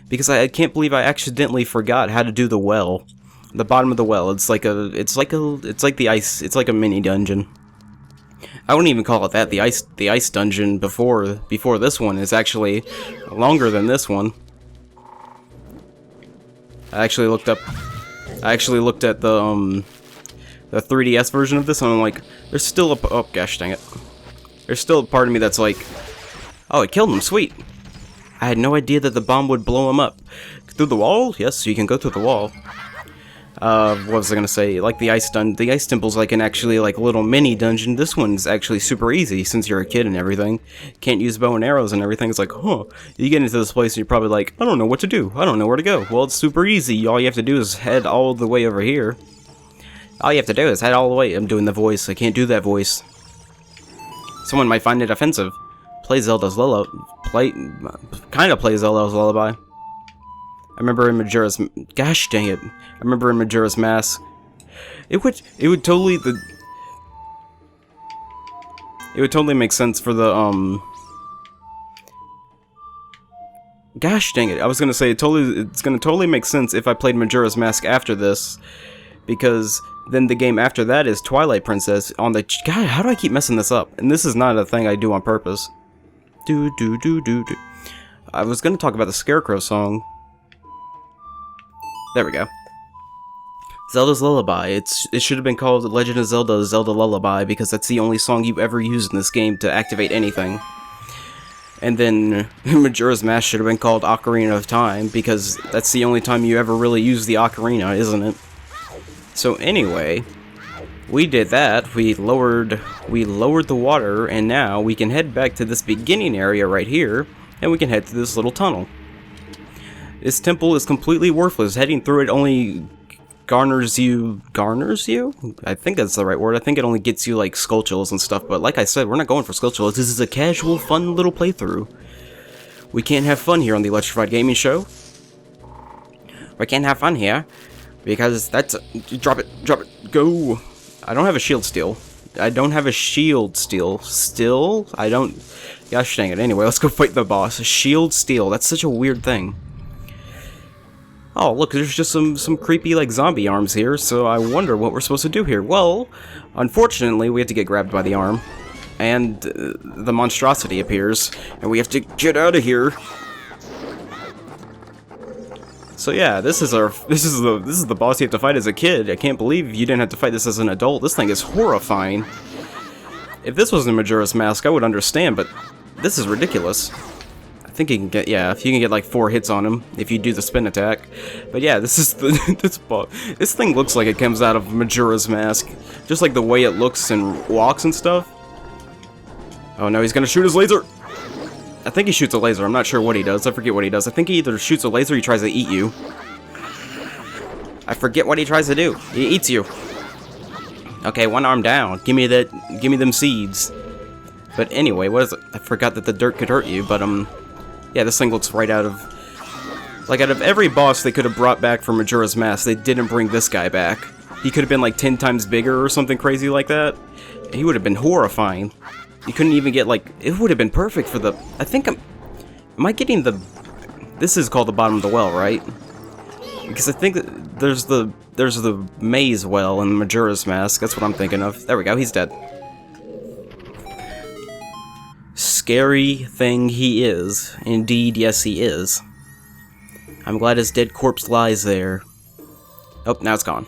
because I can't believe I accidentally forgot how to do the well. The bottom of the well. It's like a mini dungeon. I wouldn't even call it that. The ice dungeon before this one is actually longer than this one. I actually looked at the 3DS version of this, and I'm like, there's still a oh gosh dang it. There's still a part of me that's like, oh, it killed him, sweet. I had no idea that the bomb would blow him up. Through the wall? Yes, you can go through the wall. What was I gonna say? Like the ice temple's like an actually like little mini dungeon. This one's actually super easy since you're a kid and everything. Can't use bow and arrows and everything. It's like, huh. You get into this place and you're probably like, I don't know what to do. I don't know where to go. Well, it's super easy. All you have to do is head all the way over here. All you have to do is head all the way. I'm doing the voice. I can't do that voice. Someone might find it offensive. Play Zelda's Lullaby. Kinda play Zelda's Lullaby. I remember in Majora's... Gosh dang it. I remember in Majora's Mask. It would totally... It would totally make sense for the, Gosh dang it. I was gonna say, it's gonna totally make sense if I played Majora's Mask after this. Because then the game after that is Twilight Princess on the... God, how do I keep messing this up? And this is not a thing I do on purpose. I was gonna talk about the Scarecrow song. There we go. Zelda's Lullaby. It should have been called The Legend of Zelda: Zelda Lullaby, because that's the only song you ever used in this game to activate anything. And then Majora's Mask should have been called Ocarina of Time, because that's the only time you ever really use the ocarina, isn't it? So anyway, we did that. We lowered the water, and now we can head back to this beginning area right here, and we can head through this little tunnel. This temple is completely worthless. Heading through it only garners you? I think that's the right word. I think it only gets you, like, Skulltulas and stuff, but like I said, we're not going for Skulltulas. This is a casual, fun little playthrough. We can't have fun here on the Electrified Gaming Show. We can't have fun here, because that's... Drop it, go! I don't have a shield steel. Still? I don't... Gosh dang it. Anyway, let's go fight the boss. Shield steel. That's such a weird thing. Oh, look, there's just some creepy, like, zombie arms here, so I wonder what we're supposed to do here. Well, unfortunately, we have to get grabbed by the arm, and the monstrosity appears, and we have to get out of here. So yeah, this is the boss you have to fight as a kid. I can't believe you didn't have to fight this as an adult. This thing is horrifying. If this wasn't Majora's Mask, I would understand, but this is ridiculous. I think you can get, yeah, if you can get like 4 hits on him, if you do the spin attack. But yeah, this is this thing looks like it comes out of Majora's Mask. Just like the way it looks and walks and stuff. Oh no, he's gonna shoot his laser! I think he shoots a laser, I'm not sure what he does, I forget what he does. I think he either shoots a laser or he tries to eat you. I forget what he tries to do. He eats you. Okay, 1 arm down. Give me them seeds. But anyway, what is it? I forgot that the dirt could hurt you, but yeah, this thing looks right out of... Like, out of every boss they could have brought back from Majora's Mask, they didn't bring this guy back. He could have been like 10 times bigger or something crazy like that. He would have been horrifying. You couldn't even get, like... It would have been perfect for the... I think am I getting the... This is called the bottom of the well, right? Because I think that there's the maze well in Majora's Mask. That's what I'm thinking of. There we go, he's dead. Scary thing he is. Indeed, yes he is. I'm glad his dead corpse lies there. Oh, now it's gone.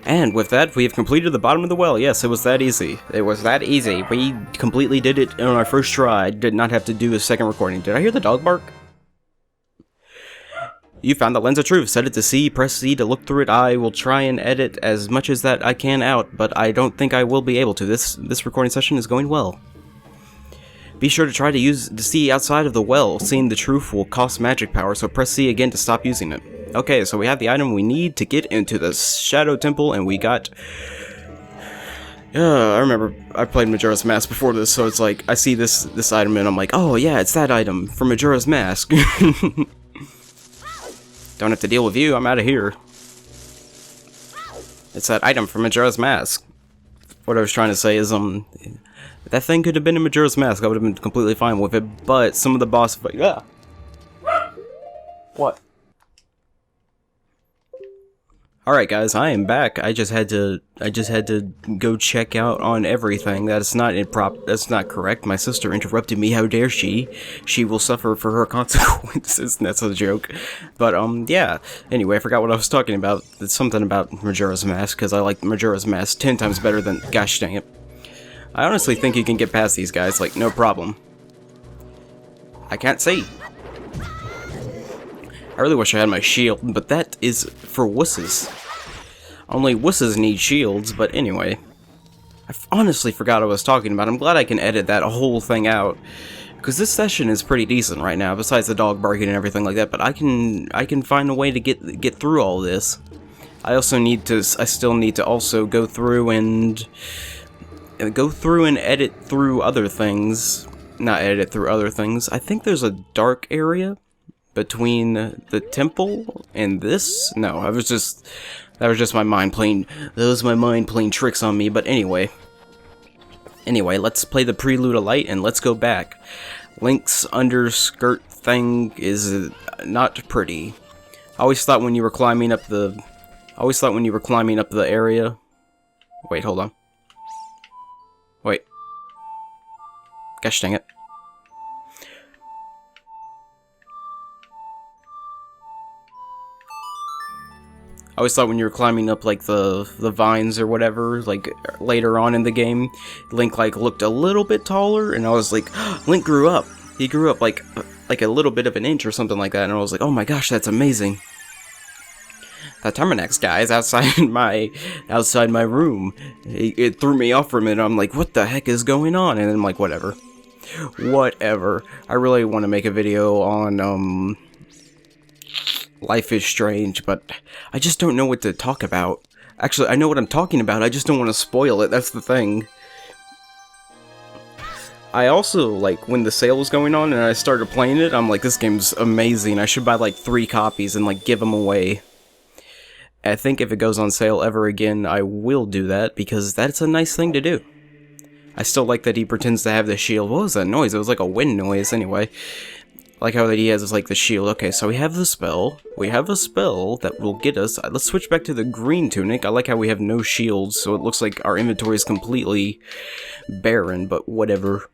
And with that, we have completed the bottom of the well. Yes, it was that easy. It was that easy. We completely did it on our first try. Did not have to do a second recording. Did I hear the dog bark? You found the lens of truth. Set it to C. Press C to look through it. I will try and edit as much as that I can out, but I don't think I will be able to. This recording session is going well. Be sure to try to use the C outside of the well. Seeing the truth will cost magic power, so press C again to stop using it. Okay, so we have the item we need to get into the Shadow Temple, and we got... I remember I played Majora's Mask before this, so it's like, I see this item and I'm like, oh yeah, it's that item from Majora's Mask. Don't have to deal with you, I'm out of here. It's that item from Majora's Mask. What I was trying to say is, that thing could have been in Majora's Mask, I would have been completely fine with it, but some of the boss fight... What? Alright guys, I am back. I just had to go check out on everything. That's not correct. My sister interrupted me. How dare she? She will suffer for her consequences. That's a joke. But yeah. Anyway, I forgot what I was talking about. It's something about Majora's Mask, because I like Majora's Mask 10 times better than, gosh dang it. I honestly think you can get past these guys, like, no problem. I can't see. I really wish I had my shield, but that is for wusses. Only wusses need shields, but anyway. I honestly forgot what I was talking about. I'm glad I can edit that whole thing out. Because this session is pretty decent right now, besides the dog barking and everything like that, but I can find a way to get through all this. I still need to also go through and edit through other things. Not edit through other things. I think there's a dark area between the temple and this? No, that was just my mind playing tricks on me, but anyway. Anyway, let's play the Prelude of Light and let's go back. Link's underskirt thing is not pretty. I always thought when you were climbing up the area. Wait, hold on. Wait. Gosh dang it. I always thought when you were climbing up, like, the vines or whatever, like, later on in the game, Link, like, looked a little bit taller, and I was like, Link grew up. He grew up, like a little bit of an inch or something like that, and I was like, oh my gosh, that's amazing. That Terminex guy is outside my room. It threw me off for a minute. I'm like, what the heck is going on? And then I'm like, whatever. Whatever. I really want to make a video on, Life is Strange, but I just don't know what to talk about. Actually, I know what I'm talking about, I just don't want to spoil it, that's the thing. I also, like, when the sale was going on and I started playing it, I'm like, this game's amazing, I should buy, like, 3 copies and, like, give them away. I think if it goes on sale ever again, I will do that, because that's a nice thing to do. I still like that he pretends to have the shield. What was that noise? It was like a wind noise, anyway. I like how that he has like the shield. Okay, so we have the spell. We have a spell that will get us. Let's switch back to the green tunic. I like how we have no shields, so it looks like our inventory is completely barren, but whatever.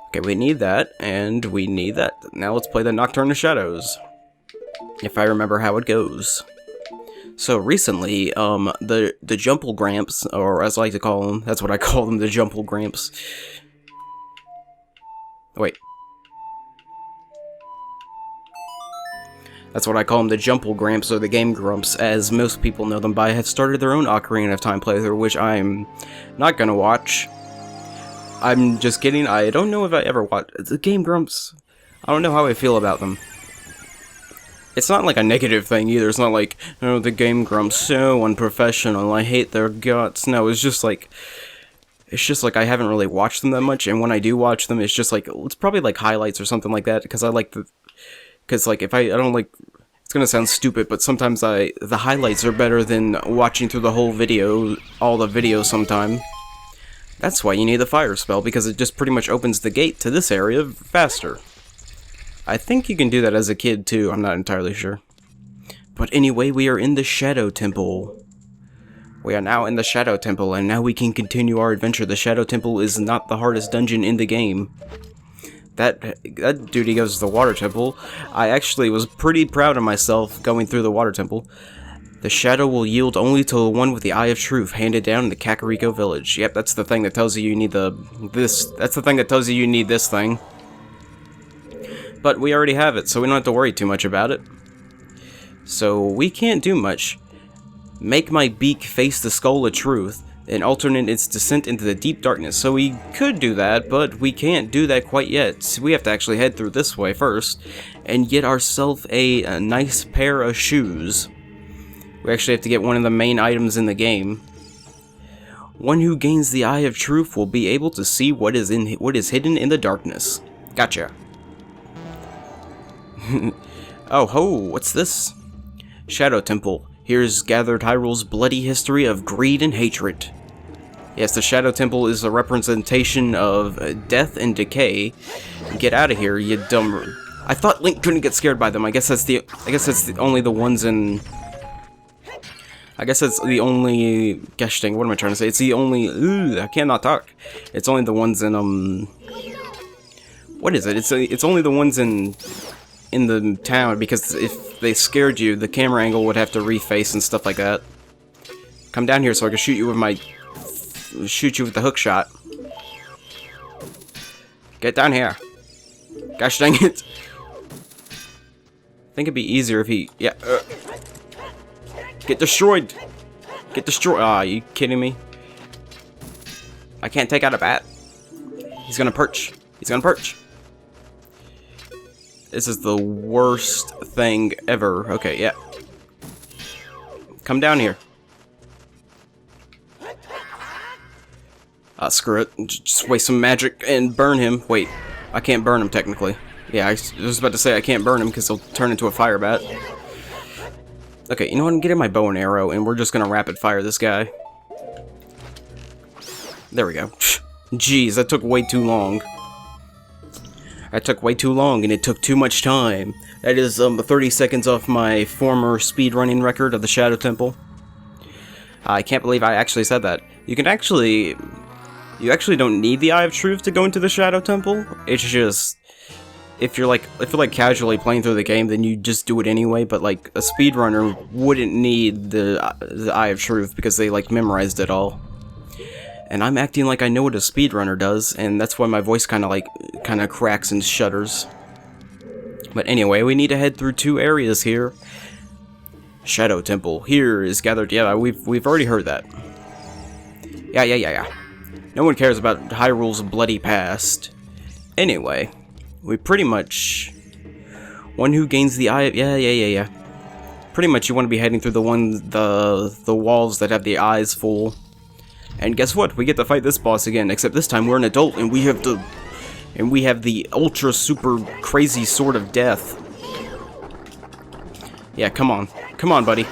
Okay, we need that, and we need that. Now let's play the Nocturne of Shadows. If I remember how it goes. So recently, the Jumple Gramps, or as I like to call them, that's what I call them, the Jumple Gramps. Wait. That's what I call them, the Jumple Gramps, or the Game Grumps, as most people know them by, have started their own Ocarina of Time playthrough, which I'm not gonna watch. I'm just kidding, I don't know if I ever watched the Game Grumps. I don't know how I feel about them. It's not like a negative thing either, it's not like, oh, the Game Grumps, so unprofessional, I hate their guts. No, it's just like I haven't really watched them that much, and when I do watch them, it's just like, it's probably like highlights or something like that, because I like the... Because, like, if I don't like... It's gonna sound stupid, but sometimes the highlights are better than watching through the whole video, all the videos sometime. That's why you need the fire spell, because it just pretty much opens the gate to this area faster. I think you can do that as a kid, too, I'm not entirely sure. But anyway, we are in the Shadow Temple. We are now in the Shadow Temple, and now we can continue our adventure. The Shadow Temple is not the hardest dungeon in the game. That duty goes to the Water Temple. I actually was pretty proud of myself going through the Water Temple. The shadow will yield only to the one with the Eye of Truth, handed down in the Kakariko village. Yep, that's the thing that tells you need that's the thing that tells you need this thing. But we already have it, so we don't have to worry too much about it. So we can't do much. Make my beak face the skull of truth, and alternate its descent into the deep darkness. So we could do that, but we can't do that quite yet. So we have to actually head through this way first, and get ourselves a nice pair of shoes. We actually have to get one of the main items in the game. One who gains the Eye of Truth will be able to see what is hidden in the darkness. Gotcha. Oh ho, what's this? Shadow Temple. Here's gathered Hyrule's bloody history of greed and hatred. Yes, the Shadow Temple is a representation of death and decay. Get out of here, you dumb... I thought Link couldn't get scared by them. I guess that's only the ones in... I guess it's the only... Gosh dang, what am I trying to say? It's the only... Ooh, I cannot talk. It's only the ones in, What is it? It's only the ones in the town, because if they scared you, the camera angle would have to reface and stuff like that. Come down here so I can shoot you with my... Shoot you with the hook shot. Get down here. Gosh dang it. I think it'd be easier if he... Yeah. Get destroyed. Get destroyed. Ah, you kidding me? I can't take out a bat. He's gonna perch. He's gonna perch. This is the worst thing ever. Okay, yeah. Come down here. Screw it. Just waste some magic and burn him. Wait, I can't burn him technically. Yeah, I was about to say I can't burn him because he'll turn into a fire bat. Okay, you know what? I'm getting my bow and arrow, and we're just gonna rapid fire this guy. There we go. Jeez, that took way too long. That took way too long, and it took too much time. That is 30 seconds off my former speedrunning record of the Shadow Temple. I can't believe I actually said that. You actually don't need the Eye of Truth to go into the Shadow Temple. It's just... If you're like casually playing through the game, then you just do it anyway, but like a speedrunner wouldn't need the Eye of Truth because they like memorized it all. And I'm acting like I know what a speedrunner does, and that's why my voice kind of cracks and shudders. But anyway, we need to head through 2 areas here. Shadow Temple here is gathered. Yeah, we've already heard that. Yeah. No one cares about Hyrule's bloody past. Anyway. We pretty much... One who gains the eye... Yeah. Pretty much you want to be heading through the walls that have the eyes full. And guess what? We get to fight this boss again, except this time we're an adult and we have the ultra super crazy sword of death. Yeah, come on. Come on, buddy.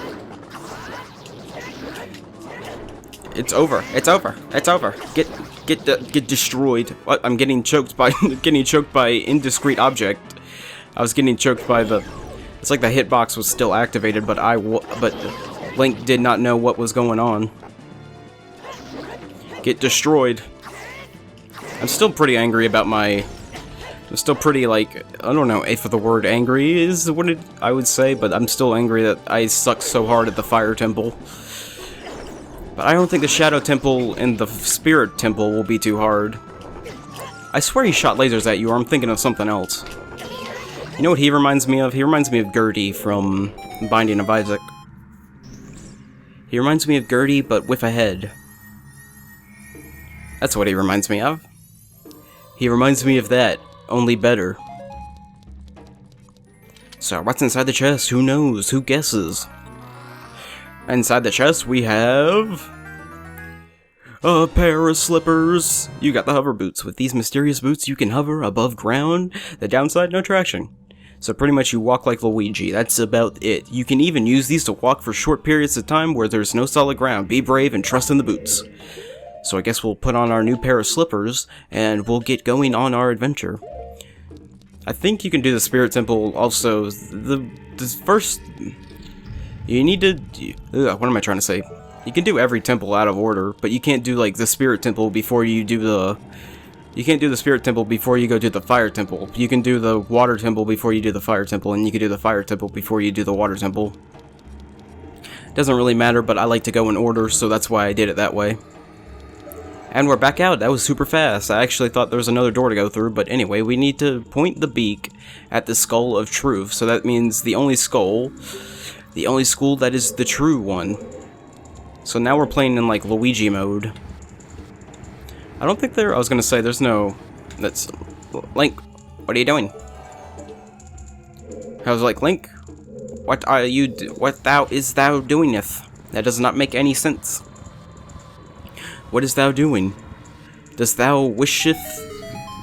It's over. It's over. It's over. Get destroyed. What? I'm getting choked by indiscreet object. I was getting choked by the... It's like the hitbox was still activated, but Link did not know what was going on. Get destroyed. I'm still pretty angry about my... I'm still pretty, like, I don't know if the word angry is what I would say, but I'm still angry that I sucked so hard at the Fire Temple. But I don't think the Shadow Temple and the Spirit Temple will be too hard. I swear he shot lasers at you, or I'm thinking of something else. You know what he reminds me of? He reminds me of Gertie from Binding of Isaac. He reminds me of Gertie, but with a head. That's what he reminds me of. He reminds me of that, only better. So, what's inside the chest? Who knows? Who guesses? Inside the chest, we have... a pair of slippers. You got the hover boots. With these mysterious boots, you can hover above ground. The downside, no traction. So pretty much you walk like Luigi. That's about it. You can even use these to walk for short periods of time where there's no solid ground. Be brave and trust in the boots. So I guess we'll put on our new pair of slippers, and we'll get going on our adventure. I think you can do the Spirit Temple also. The first... You need to... what am I trying to say? You can do every temple out of order, but you can't do, like, the Spirit Temple before you do the... You can't do the Spirit Temple before you go to the Fire Temple. You can do the Water Temple before you do the Fire Temple, and you can do the Fire Temple before you do the Water Temple. Doesn't really matter, but I like to go in order, so that's why I did it that way. And we're back out. That was super fast. I actually thought there was another door to go through, but anyway, we need to point the beak at the Skull of Truth, so that means the only skull... The only school that is the true one. So now we're playing in, like, Luigi mode. I don't think I was gonna say, there's no... That's... Link, what are you doing? I was like, Link, what are you... What thou is thou doingeth? That does not make any sense. What is thou doing? Does thou wisheth...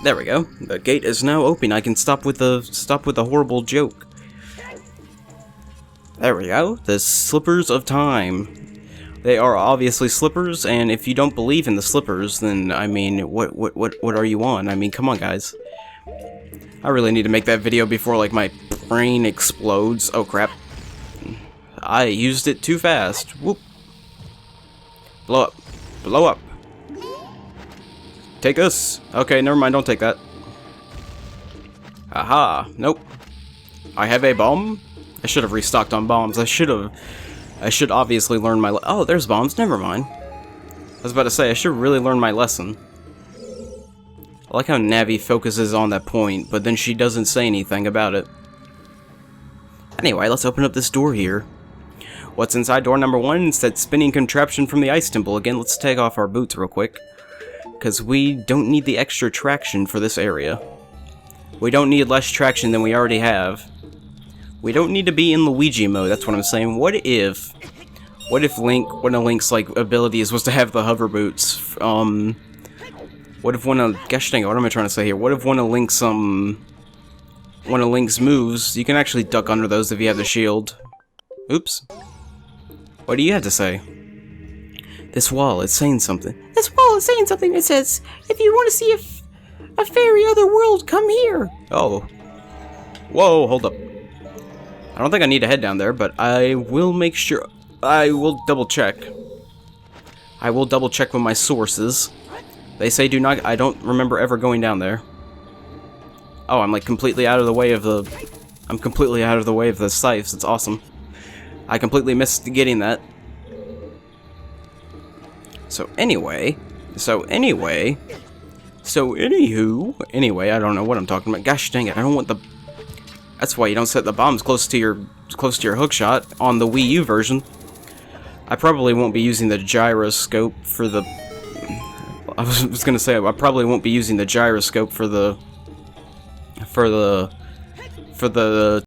There we go. The gate is now open. I can stop with the horrible joke. There we go. The Slippers of Time. They are obviously slippers, and if you don't believe in the slippers, then, I mean, what are you on? I mean, come on, guys. I really need to make that video before, like, my brain explodes. Oh, crap. I used it too fast. Whoop. Blow up. Blow up. Take this. Okay, never mind. Don't take that. Aha. Nope. I have a bomb? I should have restocked on bombs. I should obviously learn my... Oh, there's bombs. Never mind. I was about to say, I should really learn my lesson. I like how Navi focuses on that point, but then she doesn't say anything about it. Anyway, let's open up this door here. What's inside door number 1? It's that spinning contraption from the Ice Temple. Again, let's take off our boots real quick, because we don't need the extra traction for this area. We don't need less traction than we already have. We don't need to be in Luigi mode, that's what I'm saying. What if one of Link's, like, abilities was to have the hover boots? What if one of... Gosh dang it, what am I trying to say here? What if one of Link's moves, you can actually duck under those if you have the shield. Oops. What do you have to say? This wall is saying something. This wall is saying something. It says, if you want to see a fairy other world, come here. Oh. Whoa, hold up. I don't think I need to head down there, but I will make sure... I will double check. I will double check with my sources. They say do not... I don't remember ever going down there. Oh, I'm like completely out of the way of the... I'm completely out of the way of the scythes. It's awesome. I completely missed getting that. Anyway, I don't know what I'm talking about. Gosh dang it, I don't want the... That's why you don't set the bombs close to your hookshot on the Wii U version. I probably won't be using the gyroscope for the... I was gonna say, I probably won't be using the gyroscope for the